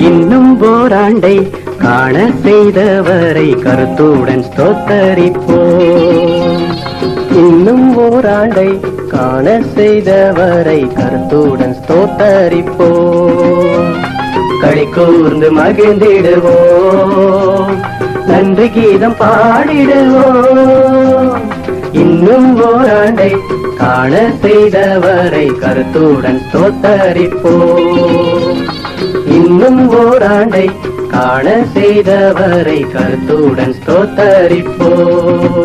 இன்னும் ஓராண்டை காண செய்தவரை கருத்துடன் ஸ்தோத்தரிப்போம். இன்னும் ஓராண்டை காண செய்தவரை கருத்துடன் ஸ்தோத்தரிப்போம். களி கூர்ந்து மகிழ்ந்திடுவோம், நன்றி கீதம் பாடிடுவோம். இன்னும் ஓராண்டை காண செய்தவரை கருத்துடன் ஸ்தோத்தரிப்போம். இன்னும் ஓராண்டை காண செய்தவரை கருத்துடன் ஸ்தோத்தரிப்போம்.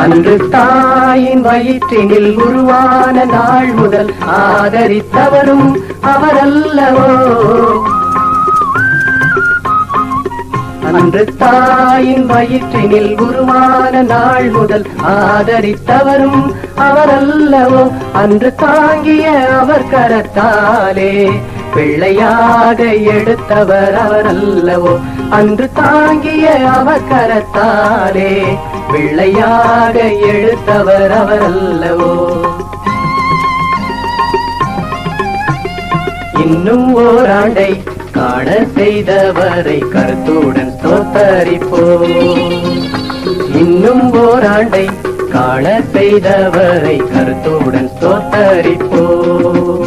அன்று தாயின் வயிற்றினில் உருவான நாள் முதல் ஆதரித்தவரும் அவரல்லவோ. அன்று தாயின் வயிற்றினில் உருவான நாள் முதல் ஆதரித்தவரும் அவரல்லவோ. அன்று தாங்கிய அவர் கரத்தாலே பிள்ளையாக எடுத்தவர் அவரல்லவோ. அன்று தாங்கிய அவர் கரத்தாலே பிள்ளையாக எடுத்தவர் அவரல்லவோ. இன்னும் ஓராண்டை காண செய்தவரை கருத்துடன் ஸ்தோத்தரிப்போம். இன்னும் ஓராண்டை காண செய்தவரை கருத்துடன் ஸ்தோத்தரிப்போம்.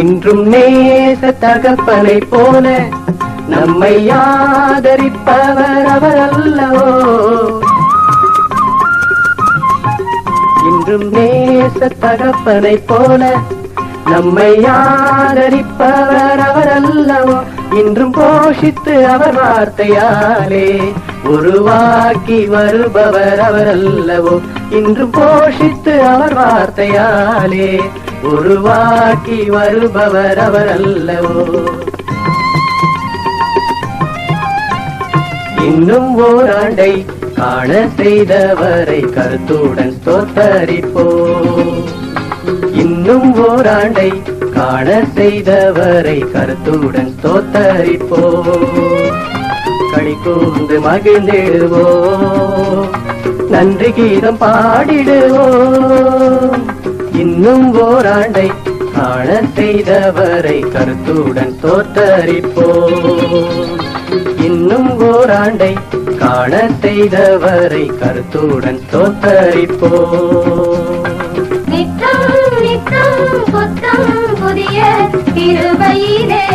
இன்றும் நேச தகப்பனை போல நம்மை ஆதரிப்பவர் அவரல்லவோ. இன்றும் நேச தகப்பனை போல நம்மை ஆதரிப்பவர் அவரல்லவோ. இன்றும் போஷித்து அவர் வார்த்தையாலே உருவாக்கி வருபவர் அவரல்லவோ. இன்றும் போஷித்து அவர் வார்த்தையாலே உருவாக்கி வருபவர் அவரல்லவோ. இன்னும் ஓராண்டை காண செய்தவரை கருத்துடன் ஸ்தோத்தரிப்போம். இன்னும் ஓராண்டை காண செய்தவரை கருத்துடன் ஸ்தோத்தரிப்போம். களி கூர்ந்து மகிழ்ந்திடுவோம், நன்றி கீதம் பாடிடுவோம். இன்னும் ஓராண்டை காண செய்தவரை கருத்துடன் ஸ்தோத்தரிப்போம். இன்னும் ஓராண்டை காண செய்தவரை கருத்துடன் ஸ்தோத்தரிப்போம். நித்தம் நித்தம் புத்தம் புதிய கிருபையிலே,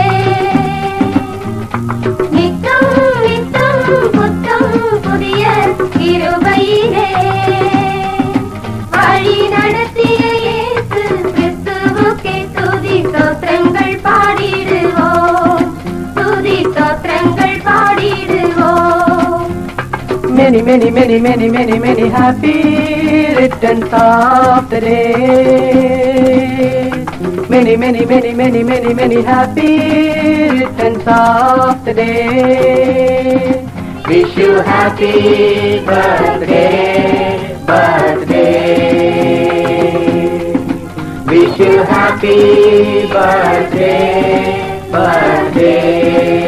நித்தம் நித்தம் புத்தம் புதிய கிருபையிலே வழி நடத்திய இயேசு கிறிஸ்துவுக்கே துதி ஸ்தோத்திரங்கள் பாடிடுவோம், துதி ஸ்தோத்திரங்கள் பாடிடுவோம். Many, many, many, many, many, many happy returns of the day. Many, many, many, many, many, many happy returns of the day. Wish you happy birthday, birthday. Wish you happy birthday, birthday.